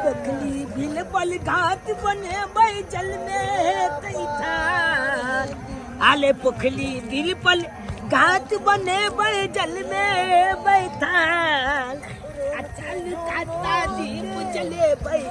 पखली बिलबल घाट बने बैजल में कैठा आले पखली बिलबल घाट बने बैजल में बैठा चल काता दीप जले भाई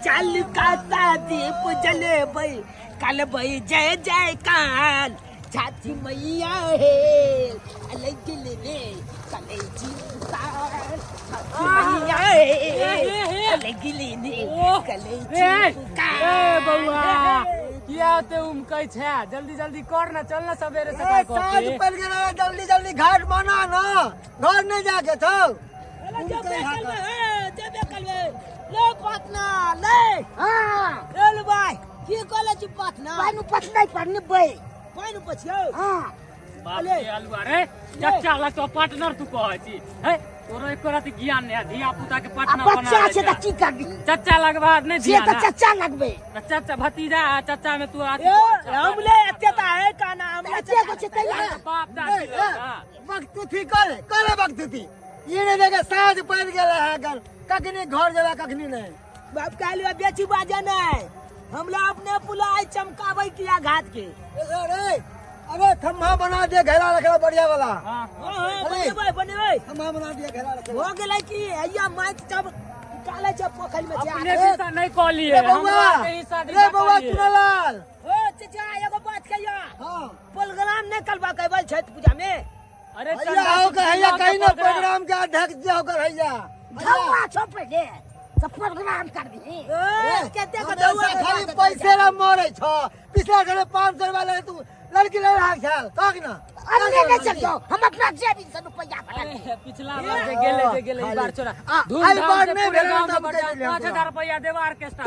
चल काता दीप जले भाई कल भाई जय जय काल छाती मैया है अलग गिले रे कले जी पुकार मैया है अलग गिले रे कले जी पुकार बउआ क्या तुम कह छे जल्दी जल्दी कर ना चल ना सवेरे सकाळ को साज पड़ गेला जल्दी जल्दी घाट बना ना घर नहीं जाके छौ ले पटना ले हां ले भाई की कॉलेज पटना पानु पटना पढ़ने बे पानु पछियो हां बाले अलवा रे चच्चा ला तो पार्टनर तू कहै छी हे तोरो एको राती ज्ञान नै धिया पुता के पार्टनर बना बच्चा छे त की करबी चच्चा लगबा नै धिया से त चच्चा लगबे चच्चा भतीजा चच्चा में तू आती हमले एते त है का नाम एते को छे तैयार बाप दादी वक्त थी करे वक्त थी ये नहीं देखे साज पड़ गेला है गल कखनी घर जला कखनी नहीं बाप कालवा बेची बाजा नहीं हमला अपने पुलाई चमकावे किया घाट के अरे अरे थम्मा बना दे घेरा रखला बढ़िया वाला हां बने थम्मा बना दे घेरा रखला हो गेलै की अइया माइक तब काले छ पोखरी में जा अपने हिस्सा नहीं कॉलिए हमरा के हिस्सा दे रे बउआ चुनलाल ओ चाचा एगो बात कहिया हां प्रोग्राम नहीं करबा केवल छठ पूजा में अरे चल आओ कहिया कहीं ना प्रोग्राम के अध्यक्ष जो कर हैया धौआ छोपे दे सब प्रोग्राम कर दी केते को धौआ खाली पैसे रा मरे छ पिछला घरे 500 वाला तू लड़की ले रहा छल कह ना अन्ने नहीं चलियो हम अपना जेबी से रुपया भरा पिछला बार जे गेले ई बार छोरा आई बार नहीं भेल तब 5000 रुपया देवा ऑर्केस्ट्रा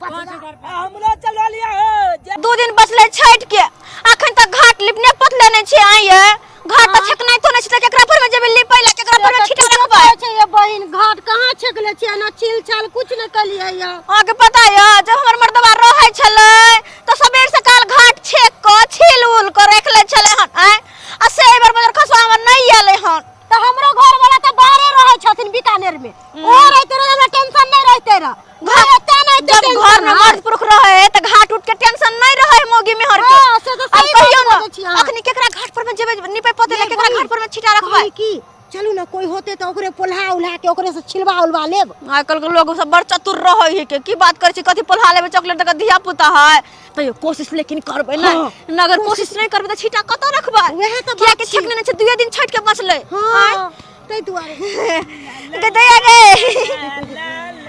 5000 हमलो चलो लिया 2 दिन बचले छठ के अखन तक घाट लिपने पतले नहीं छे आइए घाट त छकनाइ तो नहीं छे केकरा पर में जेबे लिपैला केकरा पर में छिटा रखबा छे ये बहिन घाट कहां छकले छे ना छिल छाल कुछ न कलिए या आगे पता है जब हमर मर्दवा रहै छले तो सबेर से काल घाट छेक को छिल उल को रख ले छले हन आ से एबर बजर खसवा में नहीं आले हन तो हमरो घर वाला त बाहरे रहै छथिन बीकानेर में ओ रहते रे हमरा टेंशन नहीं रहते रे घर एते नहीं जब घर में मर्द पुरुष रहे त घाट उठ के टेंशन नहीं रहे मोगी में हर के हां से तो सही बात छै अखनी केकरा घाट पर में जेबे निपे पते ले केकरा घाट पर में छिटा रखबा की चलू ना कोई होते तो ओकरे पोल्हा उल्हा के ओकरे से छिलवा उलवा लेब आजकल के लोग सब बड़ चतुर रहे है के की बात करे छी कथि पोल्हा लेबे चॉकलेट तक धिया पुता है तो ये कोशिश लेकिन करबे ना अगर कोशिश नहीं करबे त छिटा कत रखबा वह तो किया के छकने नहीं छे 2 दिन छठ के बचले हां तै दुआरे के दया गे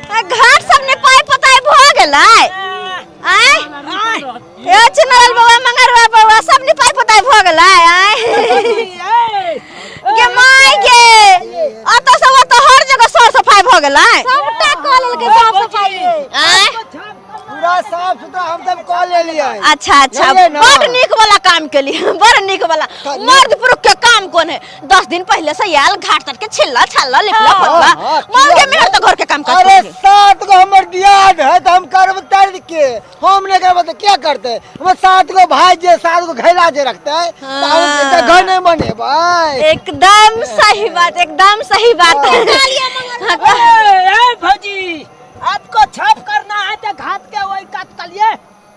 घाट सब ने पाई पताई भ गेलै आय ए चनल बाबा मंगरवा बाबा सब ने पाई पताई भ गेलै आय के माय गे अत सब तो हर जगह साफ सफाई भ गेलै सबटा कॉल के साफ सफाई आय पूरा साफ सुथरा हम सब कॉल ले लिया अच्छा अच्छा बड़ नीक वाला काम के लिए बड़ नीक वाला मर्द पुरुष के काम कोन है 10 दिन पहले से आयल घाट तक के छिल्ला छल्ला लिपला पतला मौगे मेहर तो घर के काम करते अरे 7 गो हमर दियाद है तो हम करब तर के हम नहीं करब तो क्या करते हम 7 गो भाई जे 7 गो घैला जे रखते तो हम घर नहीं बने भाई एकदम सही बात ए भौजी आपको छाप करना है तो घाट के वही काट कलिए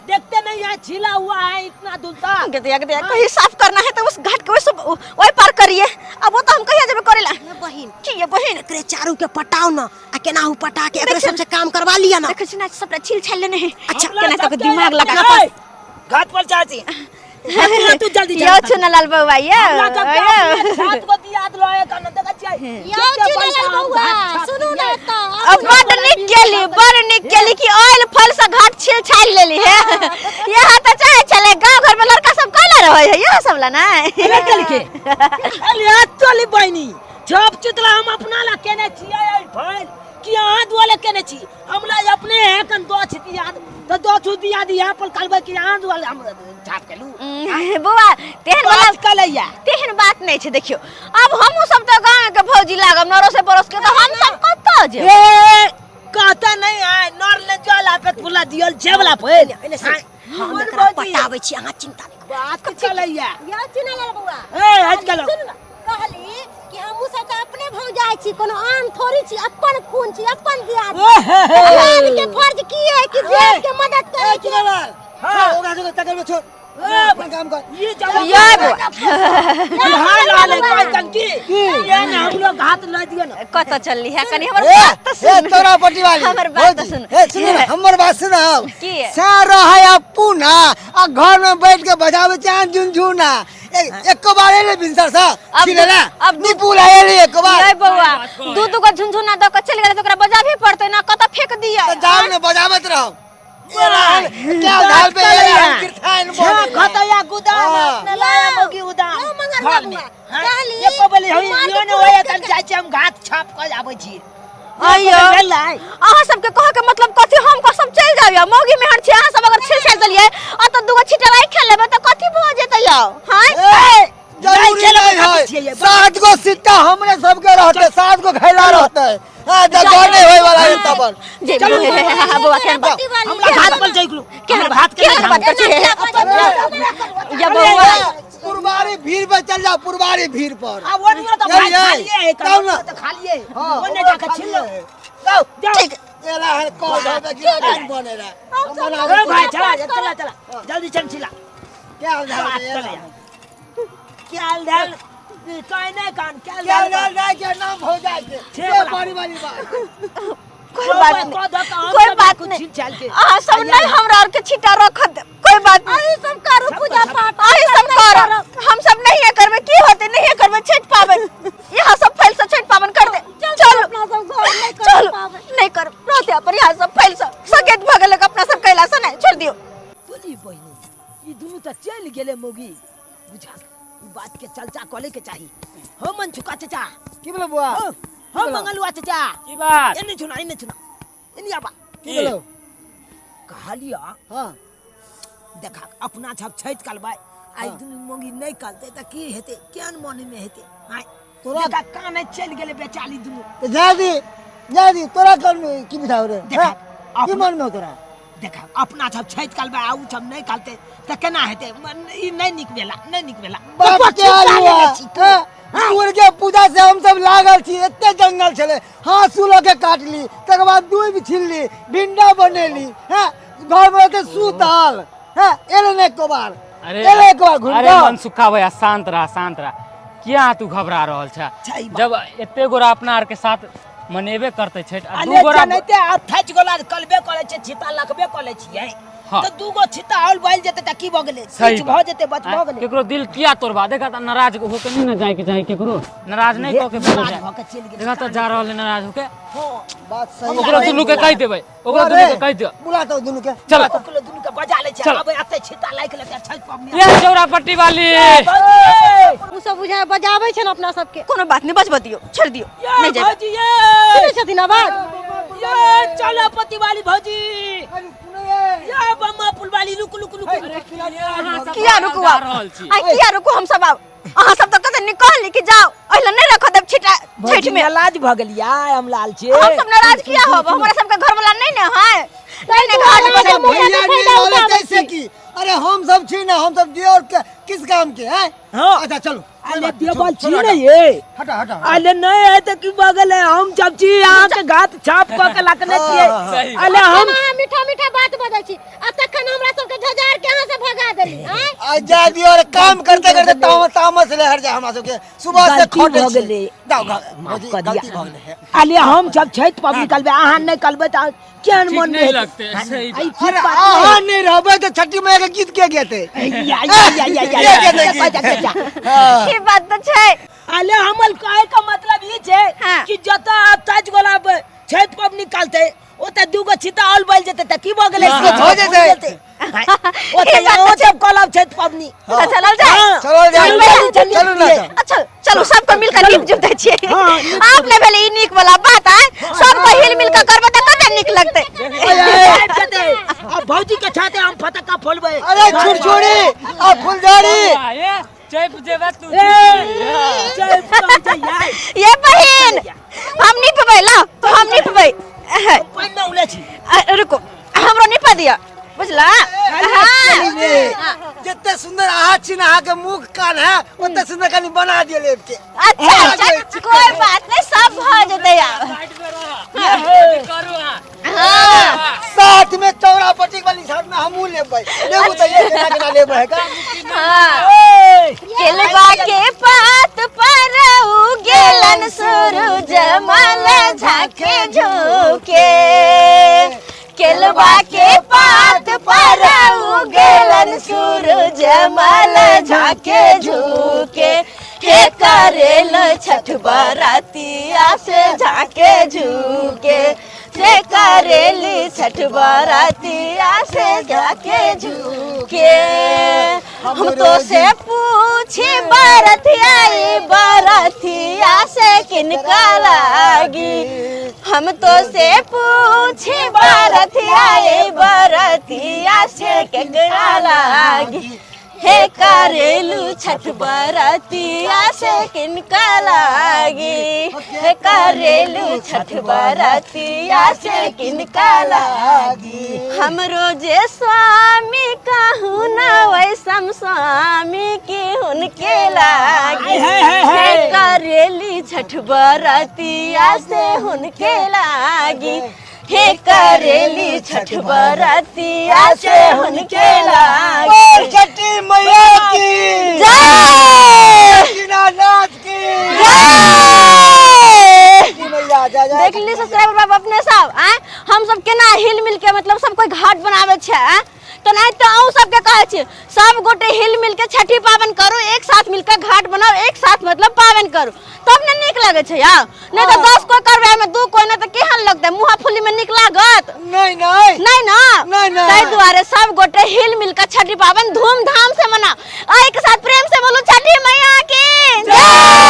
देखते नहीं है छिला हुआ है इतना दूर गदे कहीं साफ करना है तो उस घाट के वही पार करिए अब वो तो हम कहिया जब करेला ये बहिन की ये बहिन एकरे चारू के पटाओ ना आ केनाहू पटा के एकरे सबसे काम करवा लिया ना देख छी ना सब छिल छाल लेने हैं अच्छा केना तक दिमाग लगा घाट पर चाची तू जल्दी यो चुनलाल बउआ यो सात बती याद लोए कन देखा चाहिए यो चुनलाल बउआ सुनु ना त अब बड़ निक केली कि ऑयल फल से घाट छिल छाल लेली है यहां त चाहे चले गांव घर में लड़का सब कहला रहे है ये सब ला ना अरे कल के अरे तोली बहनी छप चितला हम अपना ला केने छिए भाई कि हाथ वाले केने छी हमला अपने है कन दो छिती याद तो दो छुती याद यहां पर कलबे कि हाथ वाले हम छाप के लू बुआ तेहन वाला कलैया तेहन बात नहीं छे देखियो अब हमहु सब तो गांव के भौजी लागम नरो से परोस के तो हम सब कत जे ए कहता नहीं है नर ले जाला पे फुला दियल जेवला फैल हम एकरा पटाबै छी अहाँ चिंता नहीं बात कलैया यो चुनलाल बउआ ए हट कलो कहली कि हमहु सब त अपने भौ जाय छी कोनो आन थोड़ी छी अपन खून छी अपन दियाद काज की है कि देश के मदद करे की हां होगा जो तकर में छोड़ अपन काम कर ये जब ये बुआ हां लाले कोई टंकी ये ना हम लोग हाथ ला दियो ना कत चलली है कनी हमर ए बात तो सुन तोरा पट्टी वाली हमर बात तो सुन ए सुन हमर बात सुन की है? सारा है अपुना आ घर में बैठ के बजावे चान झुनझुना एक बार एले बिनसर सा अब- छिलेला अब नी पुला एले एक बार ये बुआ दू को झुनझुना द के चल गेले तो ओकरा बजाबे पड़ते ना कत फेंक दिया तो जाओ ने बजावत रहो क्या ढाल पे एले हम कीर्तन छा बोले खतया गुदाम हाँ। अपने लाया मोगी उदाम मंगल घर में बाबुआ, कहली, ये कबले हम यो ने होया तन चाहे छी हम घात छाप कर आबै छी अइयो भेलै अहाँ सबके कहे के मतलब कथी हम कसम चल जाबिया मौगी में हट छी अहाँ सब अगर छेड़ देलिए आ त दूगो छिटराई खेल लेबे त कथी भ जेतै यौ हां जरूरी नहीं है सात को सिट्टा हमरे सबके रहते सात को घैला रहते हां तो नहीं होय वाला है तब जे बुआ के बात हमरा घात पर जाइकलु के भात के के बात करछे या बुआ पुरबारी भीड़ पे चल जाओ पुरबारी भीड़ पर आ वो नहीं तो ये, भाई ये, खा लिए जाओ ना। तो खा लिए हाँ, ओने जाके छीन लो जाओ जाओ ठीक एला है कॉल होवे कि नहीं बने रहा ओ भाई चला चला चला जल्दी चल छिला क्या हाल बात है चल क्या हाल कोई नहीं कान क्या क्या हाल हाल है के नाम हो जाए के छे ये वाला। बड़ी वाली बात कोई बात नहीं कोई बात नहीं चल के अहाँ सब नहीं हमरा और के छिटा रख दे कोई बात नहीं सब करू पूजा पाठ अही सब कर हम सब नहीं है करबे की होते नहीं है करबे छठ पावन यहाँ सब फैल से छठ पावन कर दे चलो अपना सब घर नहीं कर चलो पावे नहीं कर रहते पर यहाँ सब फैल से सकेत भगल अपना सब कैला से नहीं छोड़ दियो बोली बहिनी ये दोनों तो चल गेले मोगी बुझा ई बात के चर्चा करे के चाही हो मन छुका चाचा की बोले बुआ हो मंगलुआ चाचा की बात एने सुना एने आबा की बोले कहलिया हां देखा अपना छप छैत कलबाय आई दुनु मोगी नहीं कलते त की हेते केन मन में हेते आय तोरा- तोरा काने चल गेले बेचाली दुनु तो जादी तोरा कर में की बिठाओ रे देखा, हाँ? की मन में हो तोरा देखा अपना छप छैत कलबाय आउ छप नहीं कलते त केना हेते ई नहीं निक भेला बाप के आलुआ सूर के पूजा से हम सब लागल छी एते जंगल छले हाँसू लगे काट ली तकर बाद दूब छीन ली भिंडा बनेली हैं घर में रहते सूतल हैं एले ने को बार एले एक बार घूम अरे मन सुखा भैया शांत रहा क्या तू घबरा रहल छ सही बात। जब एते गोरा अपना आर के साथ मनेबे करते छठ आ दू अले गोरा जनते आ थच गोला कलबे करे छे छिता लखबे करे छियै हाँ। त दूगो छिता और बैल जेते त की भ गेले सही किछ भ बात। जेते बच भ गेले केकरो दिल किया तोड़बा देखा त नाराज होके नहीं ना जाए के चाहे केकरो नाराज नहीं कह के बोले नाराज जाए भ के चल गेले देखा त जा रहल है नाराज होके हां बात सही ओकरो दुनू के कह देबै ओकरो दुनू के कह दियो बुला तो दुनू के चल ओकलो दुनु के बजा ले छै चल। अब एते छिता लाइक लेते छठ पबनी ये चौरा पट्टी वाली उ सब बुझाय बजाबै छै न अपना सबके कोनो बात नहीं बचबा दियो छोड़ दियो नहीं ये जाए भौजी ये सुनै छथिन आवाज ये चलो पति वाली भौजी ये बम्मा पुल वाली रुक किया रुकवा आई किया रुको हम सब आब अहाँ सब तो कते निकल ली कि जाओ ओइला नहीं रख देब छिटा छठ में लाज भ गेलिया हम लाल छे हम सब नाराज किया हो हमरा सब के घर वाला नहीं ना है नहीं घाट पर सब भैया नहीं रहले कैसे की अरे हम सब छी ना हम सब दियोर के किस काम के हैं हां अच्छा चलो अले देवल छी ने ये हटा हटा अले नहीं है तो की बगल है हम जब छी यहाँ के घात छाप क के लखने छिए अले हम मीठा मीठा बात बजै छी आ तखन हमरा सबके झजार के यहाँ से भगा देली हैं आज जा दियोर काम करते करते तामस ले हर जा हमरा सब के सुबह से गलती खटे भ छी गेलै। जाओ माफ कर गलती दिया। भ गेलै अले हम जब छठ पबनी करबे अहाँ नहीं करबे त केन ठीक मन नहीं में लगते, सही बात। अरे आहा नहीं रहबे तो छठी मैया के गीत के गेते हां की बात तो छै अले हमल कहे का मतलब ई छै हाँ। कि जता आप ताज गोला छठ पबनी निकालते ओते दूगो छिता और बैल जेते त की भ गेलै हो जेतै। ओते यहाँ जब कलब छठ पबनी तो चलल जाए हाँ। चलो चलो ना अच्छा चलो सबको मिलकर नीक जुट दै छियै हाँ, नीक आप ले भेले ई नीक वाला बात है सबको हिल मिल कर करबे त कते नीक लगतै अब भौजी के छाते हम फटक्का फोड़बे अरे छुरछुरी आ फुलझड़ी ये चैप जेबा तू ये बहन हम निपबै ला तो हम निपबै पानी में उले छी रुको हमरो निपा दिया बुझला हां जितने सुंदर आहा छी ना के मुख कान है उतने सुंदर कानी बना दिए लेब के अच्छा अच्छा कोई बात नहीं सब भ जेतै यार साइड में रह करू हां हां साथ छठ में हमहू लेबै लेबू त ये केना केना लेबै है का केलवा के पात पर उगेलन सूरज मल झाके झुके केलवा के पात पर उगेलन सूरज मल झाके झुके हे करेल छठ बरातिया से झाके झुके से करेली छठ बरातिया से झाके झुके हम तो से पूछे बरथिया से किनका लागी हम तो से पूछे बरथिया से केकरा लागी हे करेलू छठ बरातिया से किनका लागी हे करेलू छठ बरातिया से किनका लागी हम रोजे स्वामी कहूँ न वैसम स्वामी की उनके लागी हे करेली छठ बरातिया से उनके लागी हे करेली छठ बरातिया से उनके लागी छठी मैया की जय दीनानाथ की जय मैया जा जा देख ली सब्सक्राइबर बाबू अपने सब हम सब केना हिल मिल के मतलब सब कोई घाट बनावे छे तो नहीं तो अहू सबके कहे छी सब गोटे हिल मिल के छठी पावन करो एक साथ मिलकर घाट बनाओ एक साथ मतलब पावन करो तब ने निक लगे छे यार नहीं तो 10 कोई करबे में 2 कोई ना तो केहन लगते मुहा फुली में निक लागत नहीं नहीं नहीं ना नहीं ताई दुआरे सब गोटे हिल मिल कर छठी पावन धूमधाम से मना एक साथ प्रेम से बोलो छठी मैया की जय।